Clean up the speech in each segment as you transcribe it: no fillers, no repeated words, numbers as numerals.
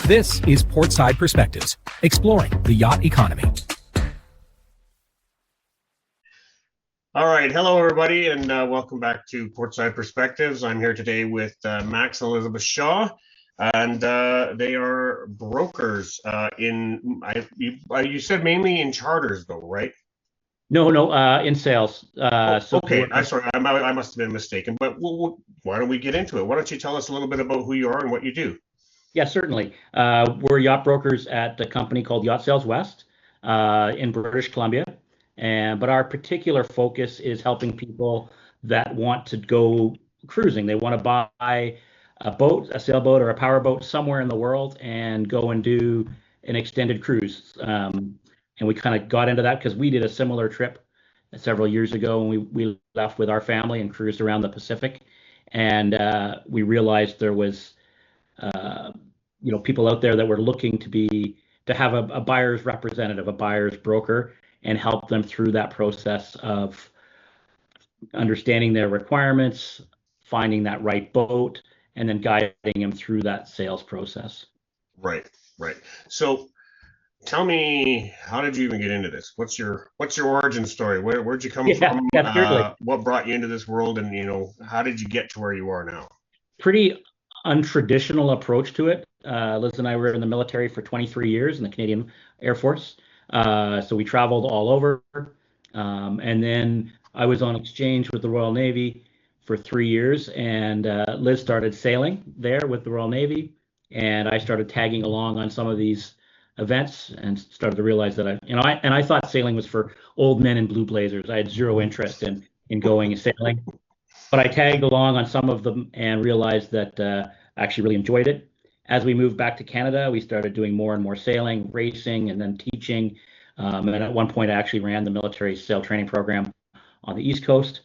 This is Portside Perspectives, exploring the yacht economy. All right. Hello, everybody, and welcome back to Portside Perspectives. I'm here today with Max and Elizabeth Shaw, and they are brokers you said mainly in charters, though, right? No, in sales. Okay. I'm sorry. I must have been mistaken, but why don't we get into it? Why don't you tell us a little bit about who you are and what you do? Yeah, certainly. We're yacht brokers at a company called Yacht Sales West in British Columbia. But our particular focus is helping people that want to go cruising. They want to buy a boat, a sailboat, or a powerboat somewhere in the world and go and do an extended cruise. And we kind of got into that because we did a similar trip several years ago, and we left with our family and cruised around the Pacific. And we realized there was people out there that were looking to have a buyer's representative, a buyer's broker, and help them through that process of understanding their requirements, finding that right boat, and then guiding them through that sales process. Right. So tell me, how did you even get into this? What's your origin story? Where'd you come from? What brought you into this world, and how did you get to where you are now? Pretty untraditional approach to it. Liz and I were in the military for 23 years in the Canadian Air Force. So we traveled all over. And then I was on exchange with the Royal Navy for 3 years, and Liz started sailing there with the Royal Navy. And I started tagging along on some of these events and started to realize that I thought sailing was for old men in blue blazers. I had zero interest in going and sailing. But I tagged along on some of them and realized that I actually really enjoyed it. As we moved back to Canada, we started doing more and more sailing, racing, and then teaching. And at one point, I actually ran the military sail training program on the East Coast.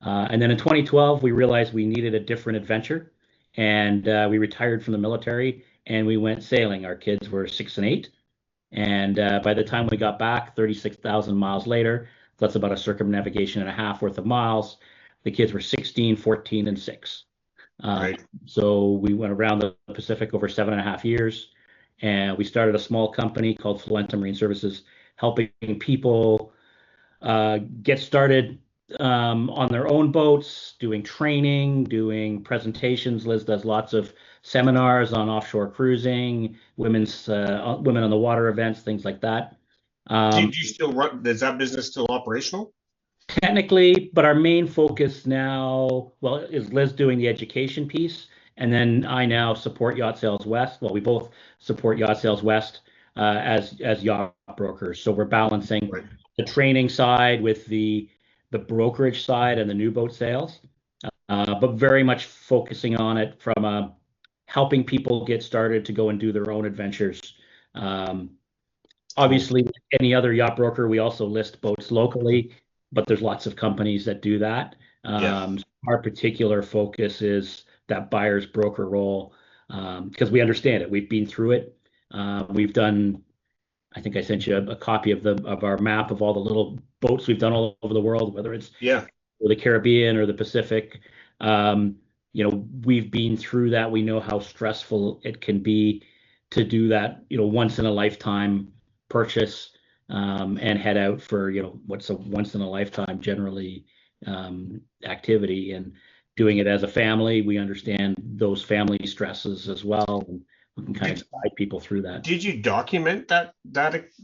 And then in 2012, we realized we needed a different adventure. And we retired from the military and we went sailing. Our kids were 6 and 8. And by the time we got back, 36,000 miles later, so that's about a circumnavigation and a half worth of miles. The kids were 16, 14, and 6. Right. So we went around the Pacific over 7.5 years, and we started a small company called Fluenta Marine Services, helping people get started on their own boats, doing training, doing presentations. Liz does lots of seminars on offshore cruising, women on the water events, things like that. Do you still run? Is that business still operational? Technically, but our main focus now, is Liz doing the education piece, and then I now support Yacht Sales West. Well, we both support Yacht Sales West as yacht brokers. So we're balancing the training side with the brokerage side and the new boat sales, but very much focusing on it from helping people get started to go and do their own adventures. Obviously, any other yacht broker, we also list boats locally, but there's lots of companies that do that. Our particular focus is that buyer's broker role because we understand it. We've been through it. We've done, I think I sent you a copy of our map of all the little boats we've done all over the world, whether it's the Caribbean or the Pacific. We've been through that. We know how stressful it can be to do that, once in a lifetime purchase. And head out for what's a once in a lifetime generally activity, and doing it as a family. We understand those family stresses as well, and we can kind of guide people through that. Did you document that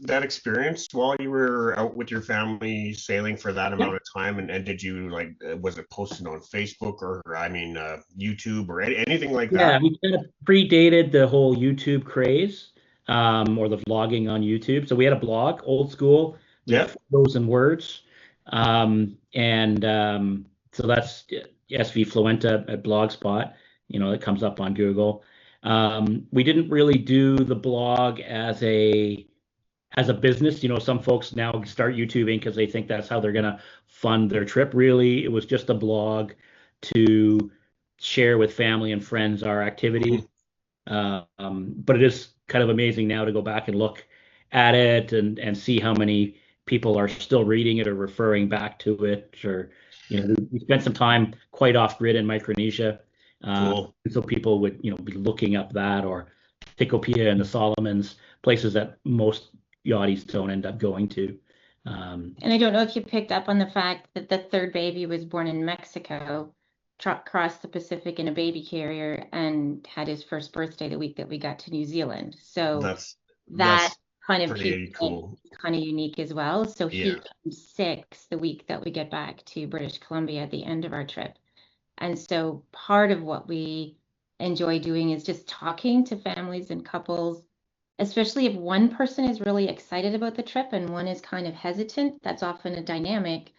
experience while you were out with your family sailing for that amount of time? And did you was it posted on Facebook or YouTube or anything like that? Yeah, we kind of predated the whole YouTube craze. Or the vlogging on YouTube. So we had a blog, old school, photos and words. So that's SV Fluenta at Blogspot, it comes up on Google. We didn't really do the blog as a business. Some folks now start YouTubing because they think that's how they're going to fund their trip. Really, it was just a blog to share with family and friends our activities. But it is kind of amazing now to go back and look at it and see how many people are still reading it or referring back to it. Or, we spent some time quite off grid in Micronesia. So people would, be looking up that or Tikopia and the Solomons, places that most yachties don't end up going to. And I don't know if you picked up on the fact that the third baby was born in Mexico, crossed the Pacific in a baby carrier, and had his first birthday the week that we got to New Zealand. So That's that kind of pretty cool. kind of unique as well. So he Yeah. comes 6 the week that we get back to British Columbia at the end of our trip. And so part of what we enjoy doing is just talking to families and couples, especially if one person is really excited about the trip and one is kind of hesitant. That's often a dynamic.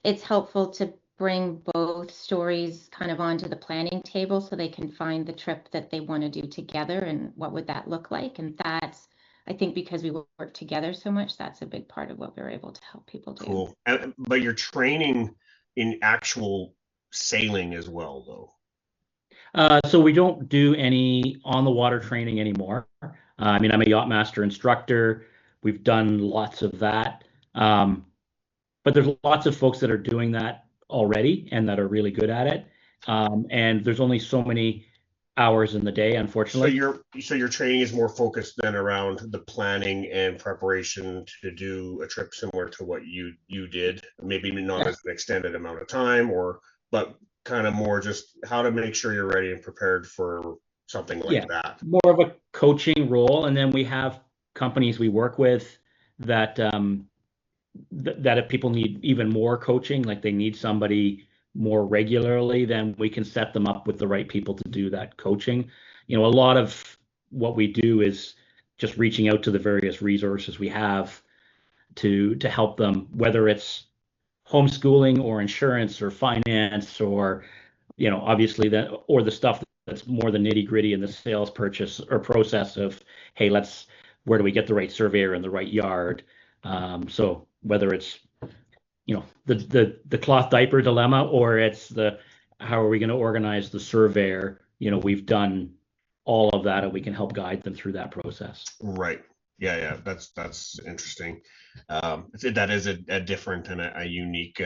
It's helpful to bring both stories kind of onto the planning table so they can find the trip that they want to do together and what would that look like. And that's, I think, because we work together so much, that's a big part of what we're able to help people do. Cool. But you're training in actual sailing as well, though. So we don't do any on the water training anymore. I mean, I'm a yacht master instructor. We've done lots of that. But there's lots of folks that are doing that already and that are really good at it. And there's only so many hours in the day, unfortunately. So your training is more focused then around the planning and preparation to do a trip similar to what you did, maybe not as an extended amount of time, but kind of more just how to make sure you're ready and prepared for something like that. More of a coaching role. And then we have companies we work with that that if people need even more coaching, like they need somebody more regularly, then we can set them up with the right people to do that coaching. A lot of what we do is just reaching out to the various resources we have to help them, whether it's homeschooling or insurance or finance or, obviously or the stuff that's more the nitty gritty in the sales purchase or process of, hey, where do we get the right surveyor in the right yard? So whether it's, the cloth diaper dilemma, or it's how are we going to organize the surveyor? We've done all of that, and we can help guide them through that process. Right. Yeah. That's interesting. That is a different and a unique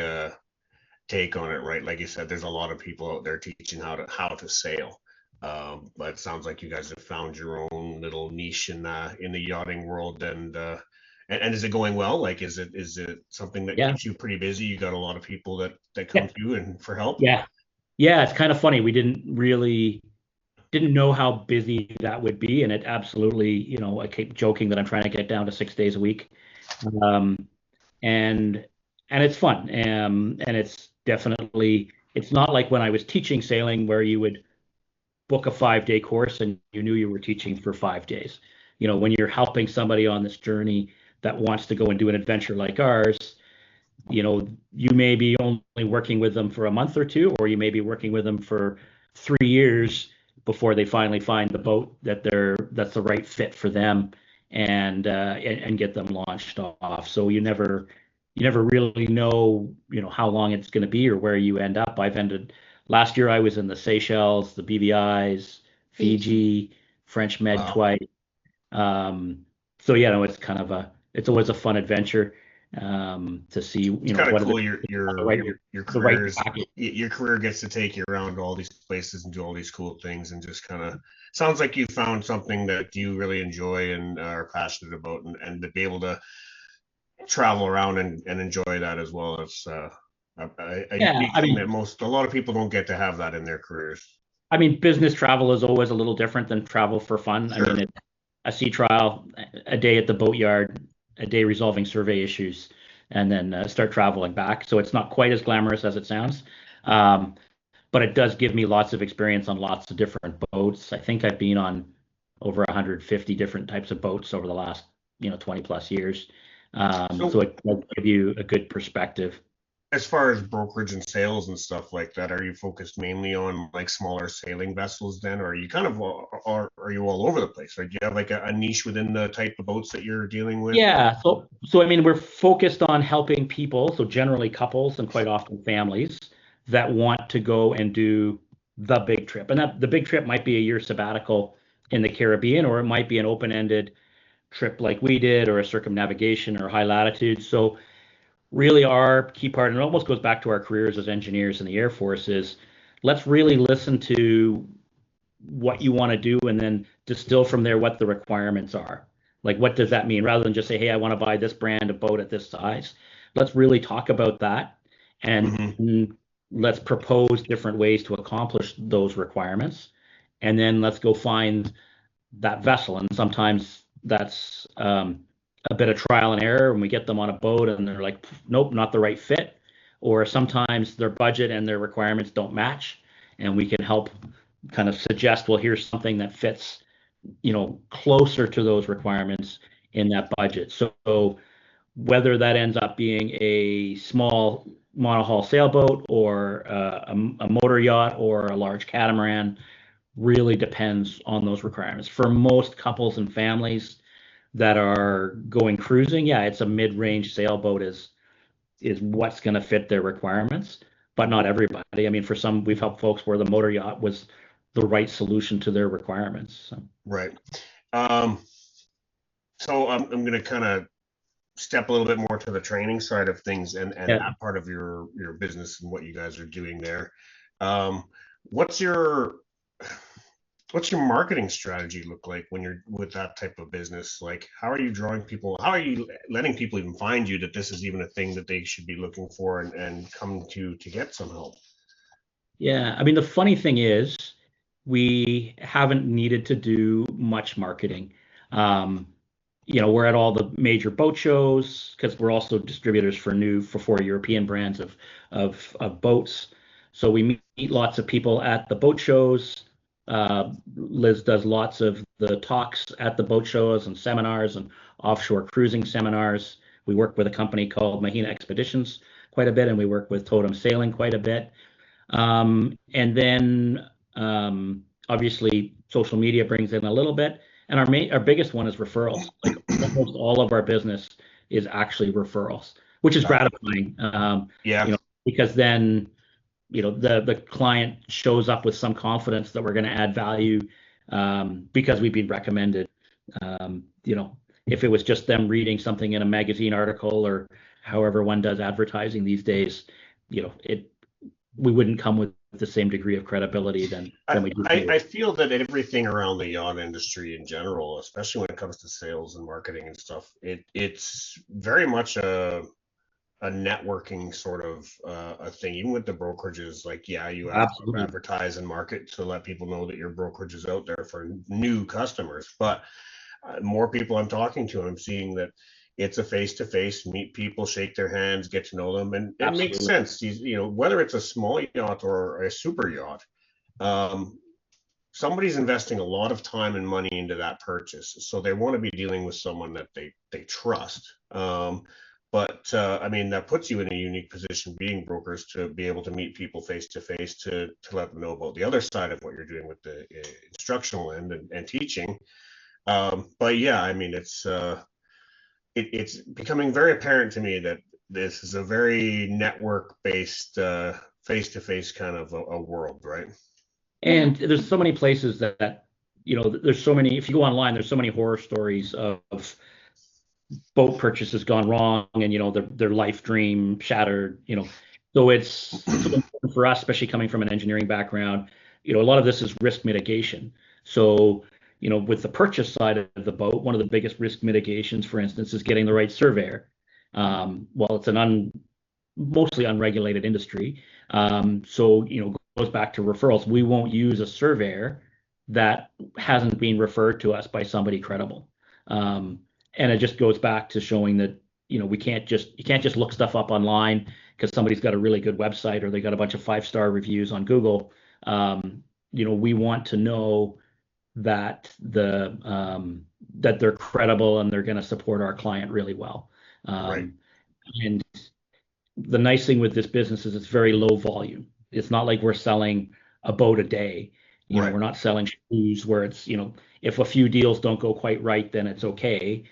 take on it, right? Like you said, there's a lot of people out there teaching how to sail. But it sounds like you guys have found your own little niche in the yachting world, and is it going well? Like, is it something that keeps you pretty busy? You got a lot of people that come to you and for help? Yeah. It's kind of funny. We didn't know how busy that would be. And it absolutely, I keep joking that I'm trying to get down to 6 days a week. And it's fun. And it's definitely, it's not like when I was teaching sailing where you would book a 5-day course and you knew you were teaching for 5 days. When you're helping somebody on this journey that wants to go and do an adventure like ours, you may be only working with them for a month or two, or you may be working with them for 3 years before they finally find the boat that's the right fit for them and get them launched off. So you never really know, how long it's going to be or where you end up. Last year I was in the Seychelles, the BVI's, Fiji, French Med twice. So it's always a fun adventure to see. It's kind of cool. Your career gets to take you around all these places and do all these cool things, and just kind of sounds like you found something that you really enjoy and are passionate about, and to be able to travel around and enjoy that as well. It's that a lot of people don't get to have that in their careers. I mean, business travel is always a little different than travel for fun. Sure. I mean, a sea trial, a day at the boatyard, a day resolving survey issues, and then start traveling back. So it's not quite as glamorous as it sounds, but it does give me lots of experience on lots of different boats. I think I've been on over 150 different types of boats over the last 20 plus years. So it will give you a good perspective. As far as brokerage and sales and stuff like that, are you focused mainly on like smaller sailing vessels then, or are you kind of are you all over the place? Or do you have like a niche within the type of boats that you're dealing with? Yeah, so I mean, we're focused on helping people, so generally couples and quite often families that want to go and do the big trip. And the big trip might be a year sabbatical in the Caribbean, or it might be an open-ended trip like we did, or a circumnavigation or high latitude. So really our key part, and it almost goes back to our careers as engineers in the Air Force, is let's really listen to what you want to do and then distill from there what the requirements are. Like, what does that mean? Rather than just say, hey, I want to buy this brand of boat at this size. Let's really talk about that, and let's propose different ways to accomplish those requirements. And then let's go find that vessel. And sometimes that's a bit of trial and error, and we get them on a boat and they're like, nope, not the right fit. Or sometimes their budget and their requirements don't match, and we can help kind of suggest, well, here's something that fits, closer to those requirements in that budget. So whether that ends up being a small monohull sailboat or a motor yacht or a large catamaran really depends on those requirements. For most couples and families that are going cruising, yeah, it's a mid-range sailboat is what's going to fit their requirements, but not everybody. I mean, for some, we've helped folks where the motor yacht was the right solution to their requirements. So. Right. So I'm going to kind of step a little bit more to the training side of things and that part of your business and what you guys are doing there. What's your marketing strategy look like when you're with that type of business? Like, how are you drawing people? How are you letting people even find you that this is even a thing that they should be looking for and come to get some help? Yeah, I mean, the funny thing is we haven't needed to do much marketing. We're at all the major boat shows because we're also distributors for 4 European brands of boats. So we meet lots of people at the boat shows. Liz does lots of the talks at the boat shows and seminars and offshore cruising seminars. We work with a company called Mahina Expeditions quite a bit, and we work with Totem Sailing quite a bit. And then obviously social media brings in a little bit. And our biggest one is referrals. Like, almost all of our business is actually referrals, which is gratifying. Because then the client shows up with some confidence that we're going to add value because we've been recommended. If it was just them reading something in a magazine article or however one does advertising these days, we wouldn't come with the same degree of credibility than we do. I feel that everything around the yacht industry in general, especially when it comes to sales and marketing and stuff, it's very much a networking sort of a thing. Even with the brokerages, like, yeah, you have to advertise and market to let people know that your brokerage is out there for new customers. But more people I'm talking to, I'm seeing that it's a face-to-face, meet people, shake their hands, get to know them, and it makes sense. Whether it's a small yacht or a super yacht, somebody's investing a lot of time and money into that purchase, so they want to be dealing with someone that they trust. But I mean, that puts you in a unique position, being brokers, to be able to meet people face-to-face to let them know about the other side of what you're doing with the instructional end and teaching. But yeah, I mean, it's becoming very apparent to me that this is a very network-based, face-to-face kind of a world, right? And there's so many places that there's so many. If you go online, there's so many horror stories of boat purchases gone wrong, and their life dream shattered. So it's so important for us, especially coming from an engineering background. A lot of this is risk mitigation. So with the purchase side of the boat, one of the biggest risk mitigations, for instance, is getting the right surveyor. Well, it's an mostly unregulated industry. So, goes back to referrals. We won't use a surveyor that hasn't been referred to us by somebody credible. And it just goes back to showing that, you can't just look stuff up online because somebody's got a really good website or they got a bunch of 5-star reviews on Google. We want to know that that they're credible and they're going to support our client really well. Right. And the nice thing with this business is it's very low volume. It's not like we're selling a boat a day. We're not selling shoes where it's, if a few deals don't go quite right, then it's okay.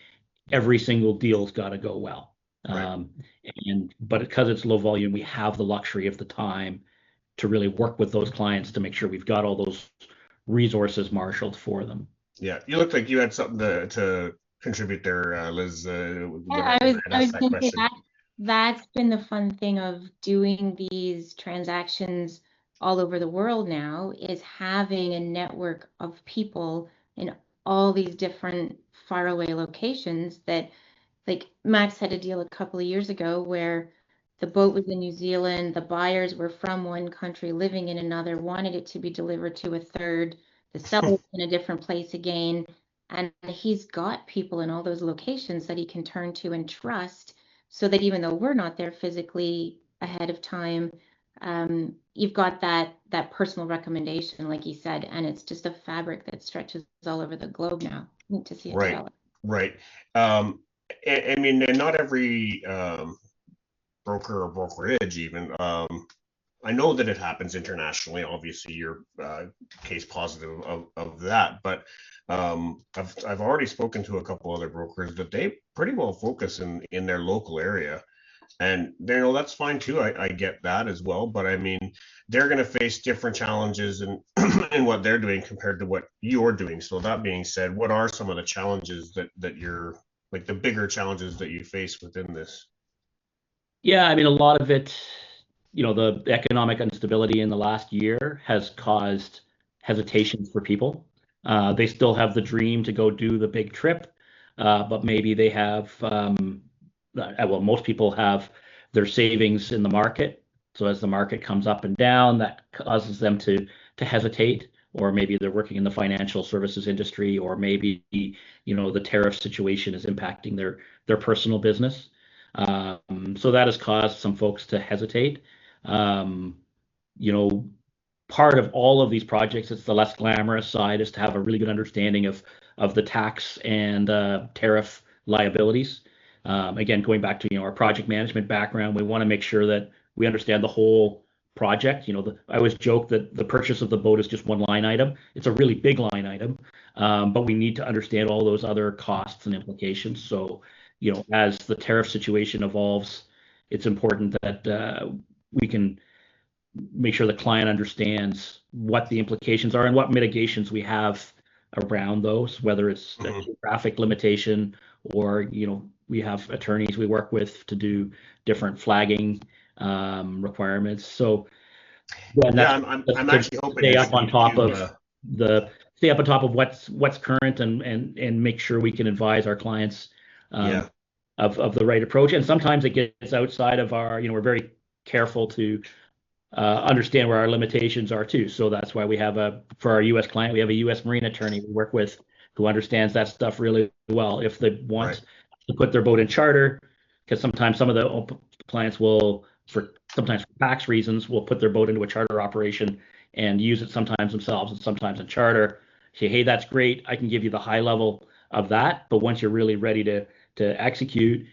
Every single deal's got to go well. But because it's low volume, we have the luxury of the time to really work with those clients to make sure we've got all those resources marshaled for them. Yeah, you look like you had something to contribute there, Liz. I was going to say that's been the fun thing of doing these transactions all over the world now is having a network of people in all these different faraway locations that, like Max had a deal a couple of years ago where the boat was in New Zealand, the buyers were from one country living in another, wanted it to be delivered to a third, the seller in a different place again. And he's got people in all those locations that he can turn to and trust, so that even though we're not there physically ahead of time, you've got that personal recommendation, like you said, and it's just a fabric that stretches all over the globe now. Neat to see it Right, develop. right. I mean, and not every broker or brokerage even. I know that it happens internationally. Obviously, you're case positive of that, but I've already spoken to a couple other brokers that they pretty well focus in their local area, and they know that's fine too. I get that as well, but I mean, they're going to face different challenges in in what they're doing compared to what you're doing. So that being said, what are some of the challenges that you're, like, the bigger challenges that you face within this? Yeah, I mean, a lot of it, the economic instability in the last year has caused hesitation for people. They still have the dream to go do the big trip, but maybe they have, well, most people have their savings in the market. So as the market comes up and down, that causes them to hesitate, or maybe they're working in the financial services industry, or maybe, the tariff situation is impacting their personal business. So that has caused some folks to hesitate. Um, you know, Part of all of these projects, it's the less glamorous side, is to have a really good understanding of the tax and tariff liabilities. Again, going back to our project management background, we want to make sure that we understand the whole project. I always joke that the purchase of the boat is just one line item. It's a really big line item, but we need to understand all those other costs and implications. So, as the tariff situation evolves, it's important that we can make sure the client understands what the implications are and what mitigations we have around those, whether it's a geographic limitation, or we have attorneys we work with to do different flagging requirements. So and Yeah, that's I'm to actually hoping stay to up on speak top to of what's current, and make sure we can advise our clients yeah, of the right approach. And sometimes it gets outside of our, we're very careful to understand where our limitations are too. So that's why for our U.S. client, we have a U.S. Marine attorney we work with who understands that stuff really well. If they right, want to put their boat in charter, because sometimes some of the clients will, sometimes for tax reasons, will put their boat into a charter operation and use it sometimes themselves and sometimes in charter. Say, hey, that's great. I can give you the high level of that, but once you're really ready to execute,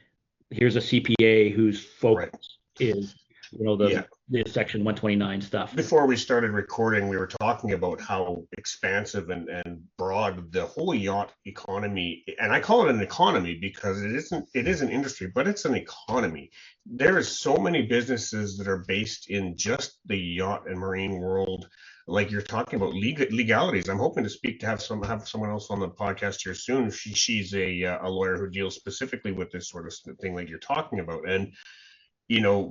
here's a CPA whose right. focus is, Yeah. the Section 129 stuff. Before we started recording, we were talking about how expansive and broad the whole yacht economy, and I call it an economy because it is an industry, but it's an economy. There is so many businesses that are based in just the yacht and marine world. Like you're talking about legalities. I'm hoping to have someone else on the podcast here soon. She's a lawyer who deals specifically with this sort of thing like you're talking about. And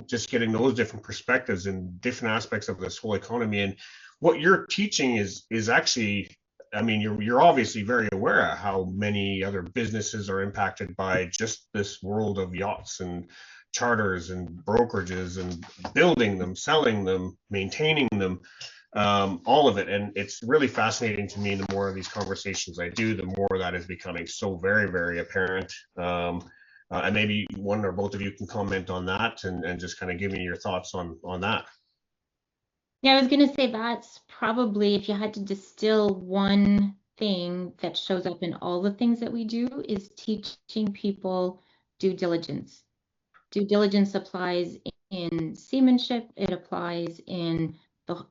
just getting those different perspectives and different aspects of this whole economy. And what you're teaching is actually, I mean, you're obviously very aware of how many other businesses are impacted by just this world of yachts and charters and brokerages and building them, selling them, maintaining them, all of it. And it's really fascinating to me. The more of these conversations I do, the more that is becoming so very, very apparent. And maybe one or both of you can comment on that and just kind of give me your thoughts on that. Yeah, I was going to say that's probably, if you had to distill one thing that shows up in all the things that we do, is teaching people due diligence. Due diligence applies in seamanship. It applies in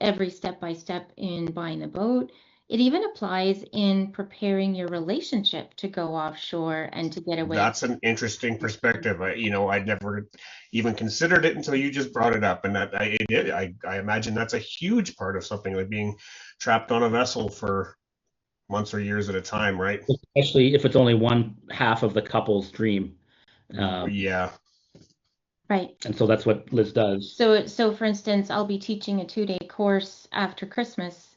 every step by step in buying the boat. It even applies in preparing your relationship to go offshore and to get away. That's an interesting perspective. I'd never even considered it until you just brought it up, and that I did. I imagine that's a huge part of something like being trapped on a vessel for months or years at a time, right? Especially if it's only one half of the couple's dream. Yeah. Right. And so that's what Liz does. So for instance, I'll be teaching a 2-day course after Christmas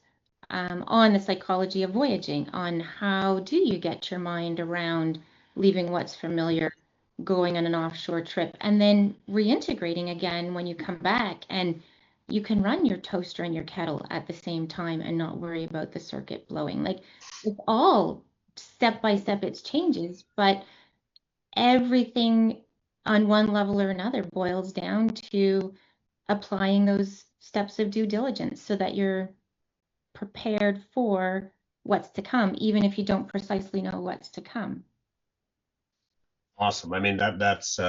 on the psychology of voyaging, on how do you get your mind around leaving what's familiar, going on an offshore trip, and then reintegrating again when you come back. And you can run your toaster and your kettle at the same time and not worry about the circuit blowing. Like, it's all step by step, it's changes, but everything on one level or another boils down to applying those steps of due diligence so that you're prepared for what's to come, even if you don't precisely know what's to come. Awesome. I mean, that's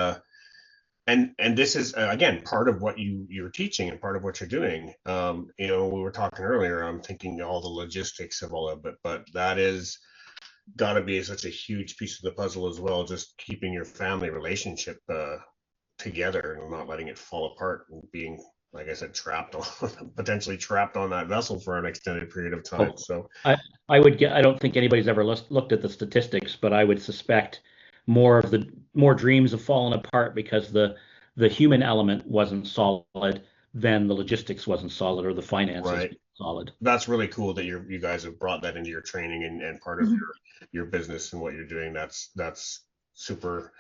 and this is again part of what you're teaching and part of what you're doing. You know, we were talking earlier, I'm thinking all the logistics of all of it, but that is got to be such a huge piece of the puzzle as well, just keeping your family relationship together and not letting it fall apart and being, like I said, trapped on potentially trapped on that vessel for an extended period of time. Oh, So I would get, I don't think anybody's ever looked at the statistics, but I would suspect more dreams have fallen apart because the human element wasn't solid, than the logistics wasn't solid or the finances right, solid. that's really cool that you guys have brought that into your training and part of Mhm. your business and what you're doing. That's super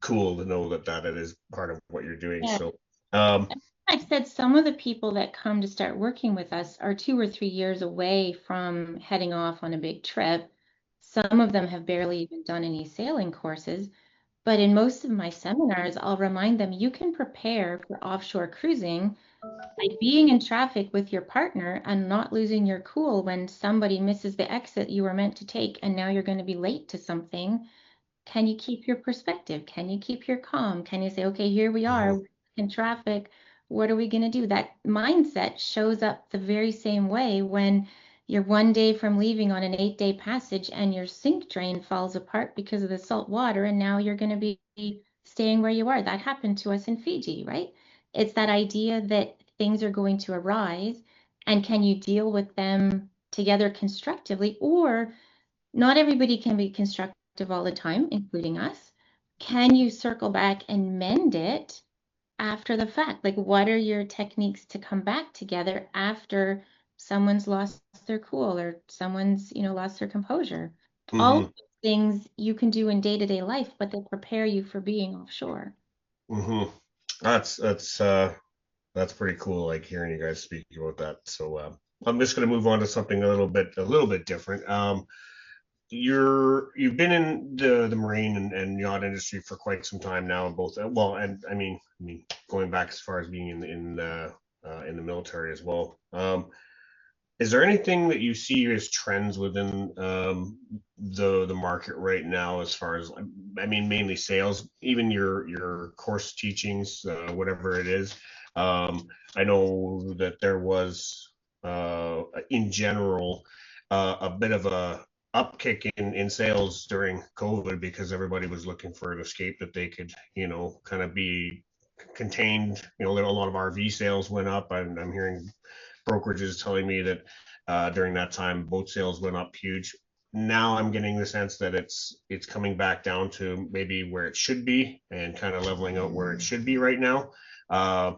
cool to know that that it is part of what you're doing. Yeah. So um I said some of the people that come to start working with us are 2 or 3 years away from heading off on a big trip. Some of them have barely even done any sailing courses. But in most of my seminars, I'll remind them you can prepare for offshore cruising by being in traffic with your partner and not losing your cool when somebody misses the exit you were meant to take and now you're going to be late to something. Can you keep your perspective? Can you keep your calm? Can you say, okay, here we are mhm, in traffic. What are we going to do? That mindset shows up the very same way when you're one day from leaving on an 8-day passage and your sink drain falls apart because of the salt water, and now you're going to be staying where you are. That happened to us in Fiji, right? It's that idea that things are going to arise, and can you deal with them together constructively, or not everybody can be constructive all the time, including us. Can you circle back and mend it after the fact? Like, what are your techniques to come back together after someone's lost their cool or someone's, lost their composure? All of mhm, those things you can do in day-to-day life, but they prepare you for being offshore. mhm. That's that's pretty cool, like hearing you guys speak about that. So I'm just going to move on to something a little bit different. You've been in the marine and yacht industry for quite some time now, both well, and I mean going back as far as being in the military as well. Is there anything that you see as trends within the market right now, as far as, I mean, mainly sales, even your course teachings, whatever it is? I know that there was in general a bit of a upkick in sales during COVID because everybody was looking for an escape that they could, kind of be contained. A lot of RV sales went up. I'm hearing brokerages telling me that during that time boat sales went up huge. Now I'm getting the sense that it's coming back down to maybe where it should be and kind of leveling out where it should be right now. Uh,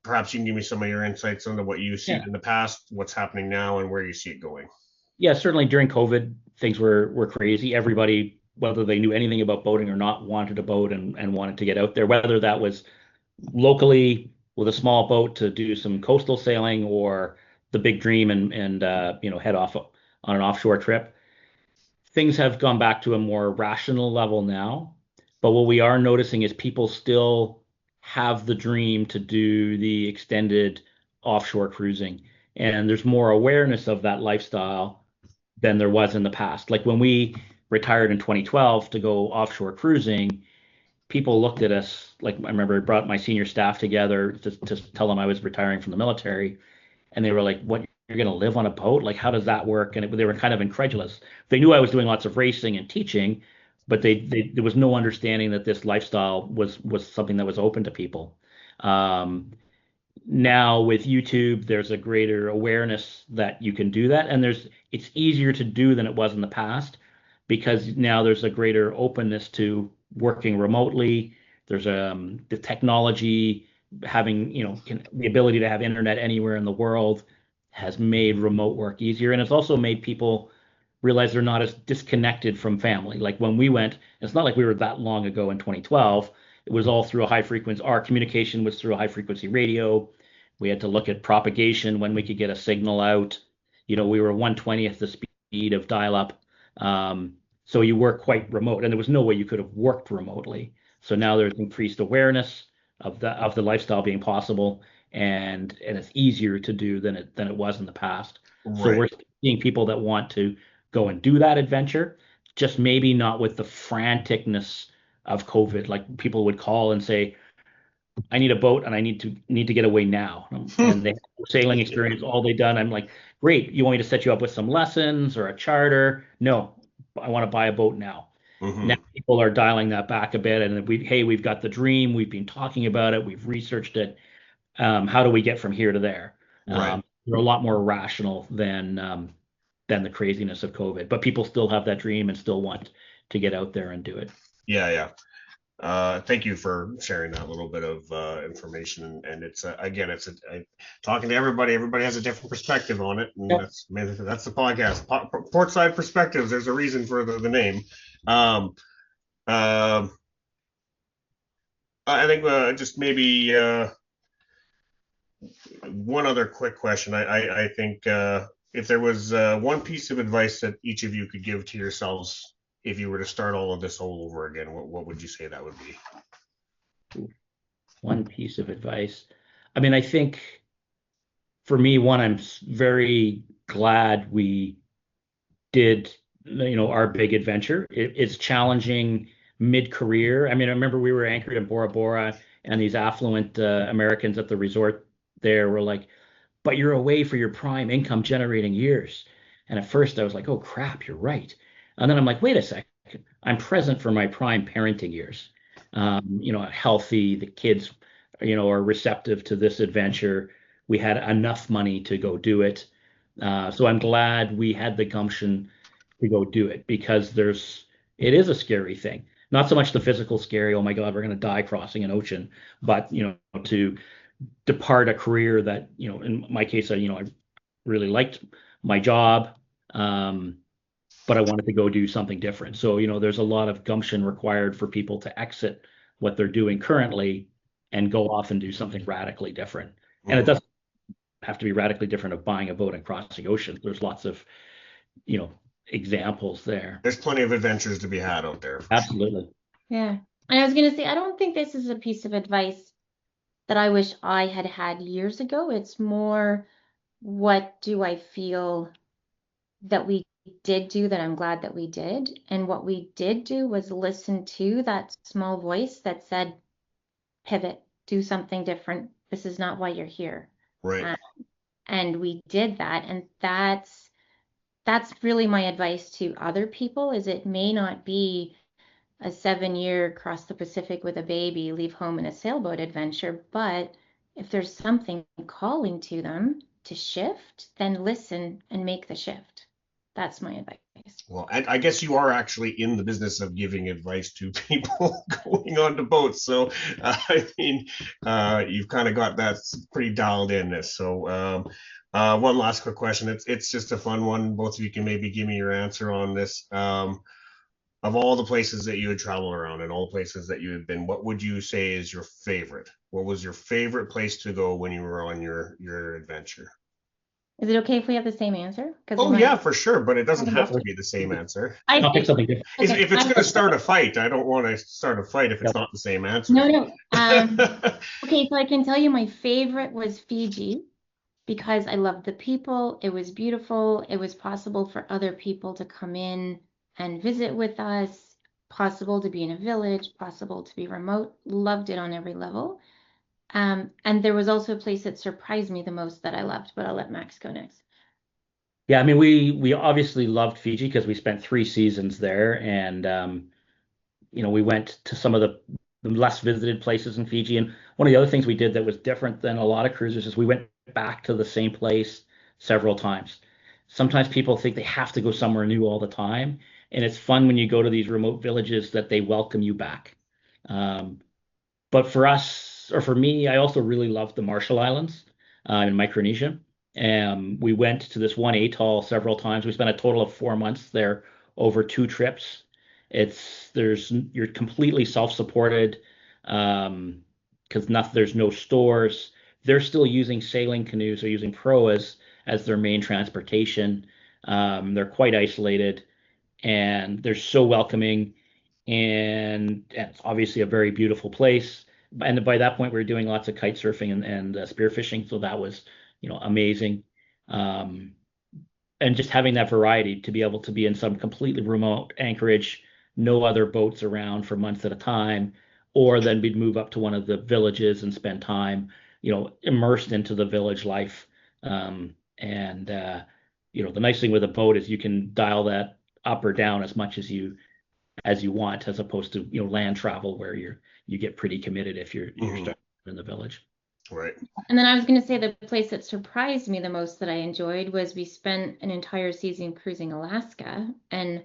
Perhaps you can give me some of your insights into what you've seen Yeah. in the past, what's happening now, and where you see it going. Yeah, certainly during COVID, things were crazy. Everybody, whether they knew anything about boating or not, wanted a boat and wanted to get out there, whether that was locally with a small boat to do some coastal sailing or the big dream and head off on an offshore trip. Things have gone back to a more rational level now. But what we are noticing is people still have the dream to do the extended offshore cruising. And there's more awareness of that lifestyle than there was in the past. Like when we retired in 2012 to go offshore cruising, people looked at us like, I remember I brought my senior staff together to tell them I was retiring from the military, and they were like, "What? You're going to live on a boat? Like, how does that work?" And they were kind of incredulous. They knew I was doing lots of racing and teaching, but there was no understanding that this lifestyle was something that was open to people. Um, Now with YouTube, there's a greater awareness that you can do that, and it's easier to do than it was in the past because now there's a greater openness to working remotely. There's the technology having, the ability to have internet anywhere in the world has made remote work easier. And it's also made people realize they're not as disconnected from family. Like when we went, it's not like we were that long ago in 2012. It was all through a high frequency. Our communication was through a high frequency radio. We had to look at propagation when we could get a signal out. We were 1/20th the speed of dial up. So you were quite remote, and there was no way you could have worked remotely. So now there's increased awareness of the lifestyle being possible, and it's easier to do than it was in the past. So Right. we're seeing people that want to go and do that adventure, just maybe not with the franticness of COVID. Like people would call and say, I need a boat and I need to get away now. And they have sailing experience, all they done. I'm like, great, you want me to set you up with some lessons or a charter? No, I want to buy a boat now. Now Hmm. people are dialing that back a bit, and we've got the dream, we've been talking about it, we've researched it. How do we get from here to there? Right. They're a lot more rational than the craziness of COVID, but people still have that dream and still want to get out there and do it. Yeah, yeah. Thank you for sharing that little bit of information. And it's again, talking to everybody. Everybody has a different perspective on it, and Yep. that's the podcast. Portside Perspectives. There's a reason for the name. Um, uh, I think just maybe one other quick question. I think if there was one piece of advice that each of you could give to yourselves if you were to start all of this all over again, what would you say that would be? One piece of advice. I mean, I think for me, one, I'm very glad we did, our big adventure. It's challenging mid-career. I mean, I remember we were anchored in Bora Bora, and these affluent Americans at the resort there were like, but you're away for your prime income generating years. And at first I was like, oh crap, you're right. And then I'm like, wait a second, I'm present for my prime parenting years. Healthy, the kids, are receptive to this adventure. We had enough money to go do it. So I'm glad we had the gumption to go do it because it is a scary thing. Not so much the physical scary, oh my God, we're going to die crossing an ocean, but, to depart a career that, in my case, I really liked my job, but I wanted to go do something different. So, there's a lot of gumption required for people to exit what they're doing currently and go off and do something radically different. And it doesn't have to be radically different of buying a boat and crossing oceans. There's lots of, examples there. There's plenty of adventures to be had out there. Absolutely. Yeah. And I was going to say, I don't think this is a piece of advice that I wish I had had years ago. It's more, what do I feel that we did do that I'm glad that we did? And what we did do was listen to that small voice that said, pivot, do something different. This is not why you're here. Right. And we did that. And that's really my advice to other people, is it may not be a 7-year cross the Pacific with a baby, leave home in a sailboat adventure, but if there's something calling to them to shift, then listen and make the shift. That's my advice. Well, I guess you are actually in the business of giving advice to people going on to boats. So, I mean, you've kind of got that pretty dialed in this. So, one last quick question. It's just a fun one. Both of you can maybe give me your answer on this. Of all the places that you had traveled around and all the places that you had been, what would you say is your favorite? What was your favorite place to go when you were on your adventure? Is it okay if we have the same answer? Oh yeah, for sure, but it doesn't have to be the same answer. I'll pick something different. Okay, If it's going to start a fight, I don't want to start a fight if it's not the same answer. No. Okay, so I can tell you my favorite was Fiji because I loved the people. It was beautiful. It was possible for other people to come in and visit with us, possible to be in a village, possible to be remote. Loved it on every level. And there was also a place that surprised me the most that I loved, but I'll let Max go next. Yeah, I mean, we obviously loved Fiji because we spent 3 seasons there, and we went to some of the less visited places in Fiji. And one of the other things we did that was different than a lot of cruisers is we went back to the same place several times. Sometimes people think they have to go somewhere new all the time, and it's fun when you go to these remote villages that they welcome you back. But for us, or for me, I also really love the Marshall Islands in Micronesia. We went to this one atoll several times. We spent a total of 4 months there over 2 trips. You're completely self-supported because there's no stores. They're still using sailing canoes or using proas as their main transportation. They're quite isolated and they're so welcoming and it's obviously a very beautiful place. And by that point, we were doing lots of kite surfing and spearfishing, so that was, amazing. Um, and just having that variety to be able to be in some completely remote anchorage, no other boats around for months at a time, or then we'd move up to one of the villages and spend time, immersed into the village life. And the nice thing with a boat is you can dial that up or down as much as you want, as opposed to land travel where you get pretty committed if you're stuck in the village. Right. And then I was going to say the place that surprised me the most that I enjoyed was we spent an entire season cruising Alaska. And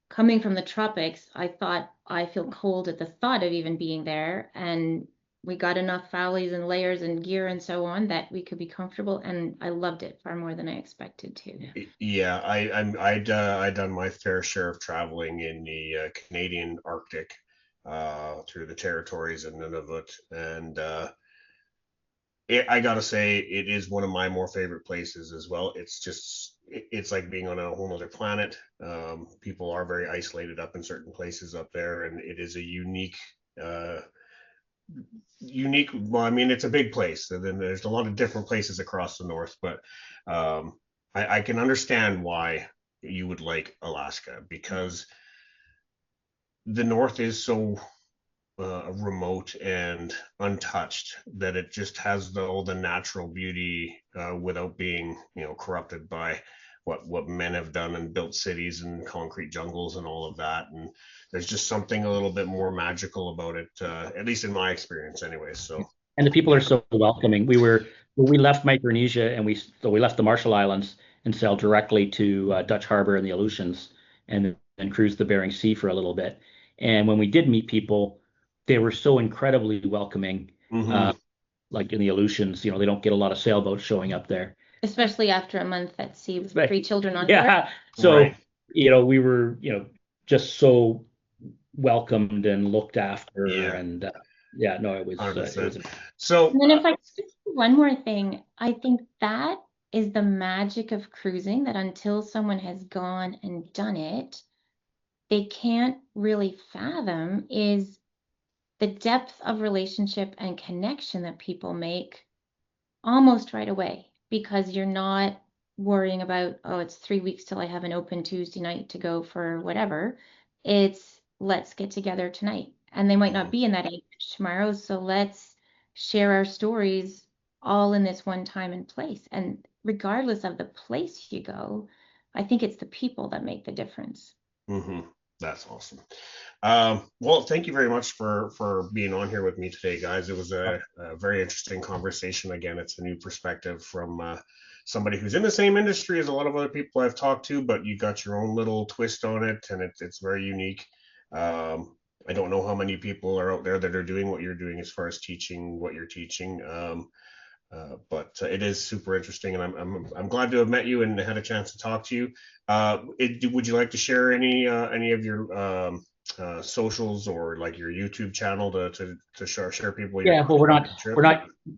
coming from the tropics, I thought I feel cold at the thought of even being there. And we got enough fowlies and layers and gear and so on that we could be comfortable. And I loved it far more than I expected to. Yeah, I'd done my fair share of traveling in the Canadian Arctic through the territories and Nunavut, and I gotta say it is one of my more favorite places as well. It's like being on a whole other planet. People are very isolated up in certain places up there, and it is a unique. Well, I mean, it's a big place, and then there's a lot of different places across the north, but I can understand why you would like Alaska because the north is so remote and untouched that it just has all the natural beauty without being, corrupted by what men have done and built cities and concrete jungles and all of that. And there's just something a little bit more magical about it, at least in my experience, anyway. So. And the people are so welcoming. We left Micronesia and we left the Marshall Islands and sailed directly to Dutch Harbor in the Aleutians and then cruised the Bering Sea for a little bit. And when we did meet people, they were so incredibly welcoming. Like in the Aleutians, they don't get a lot of sailboats showing up there. Especially after a month at sea with 3 children on board. Yeah. So, Right. We were, just so welcomed and looked after. Yeah. And it was. So. And then if I could say one more thing, I think that is the magic of cruising, that until someone has gone and done it, they can't really fathom is the depth of relationship and connection that people make almost right away, because you're not worrying about, oh, it's 3 weeks till I have an open Tuesday night to go for whatever. It's let's get together tonight. And they might not be in that age tomorrow, so let's share our stories all in this one time and place. And regardless of the place you go, I think it's the people that make the difference. That's awesome. Well, thank you very much for being on here with me today, guys. It was a very interesting conversation. Again, it's a new perspective from somebody who's in the same industry as a lot of other people I've talked to, but you got your own little twist on it, and it's very unique. I don't know how many people are out there that are doing what you're doing as far as teaching what you're teaching. But it is super interesting, and I'm glad to have met you and had a chance to talk to you. Would you like to share any of your socials or like your YouTube channel to share people? Well, we're not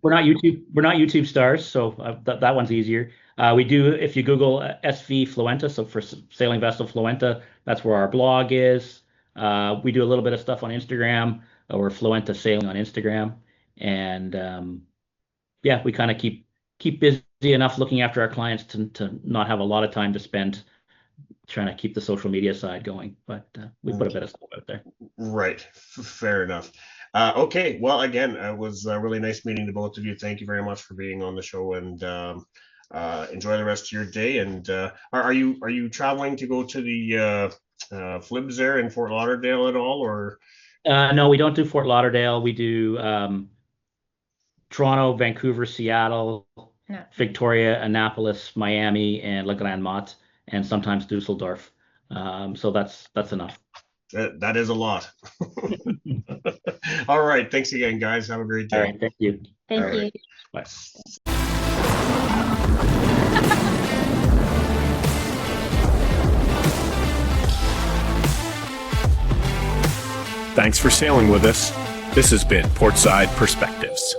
YouTube stars, so that one's easier. We do, if you Google SV Fluenta, so for sailing vessel Fluenta, that's where our blog is. We do a little bit of stuff on Instagram. We're Fluenta Sailing on Instagram, and we kind of keep busy enough looking after our clients to not have a lot of time to spend trying to keep the social media side going, but we put a bit of stuff out there. Right. Fair enough. Okay. Well, again, it was really nice meeting the both of you. Thank you very much for being on the show, and enjoy the rest of your day. And are you traveling to go to the Flibs there in Fort Lauderdale at all, or? No, we don't do Fort Lauderdale. We do Toronto, Vancouver, Seattle, Victoria, Annapolis, Miami, and Le Grand Mont, and sometimes Dusseldorf. So that's enough. That is a lot. All right. Thanks again, guys. Have a great day. All right. Thank you. Thank All you. right. Bye. Thanks for sailing with us. This has been Portside Perspectives.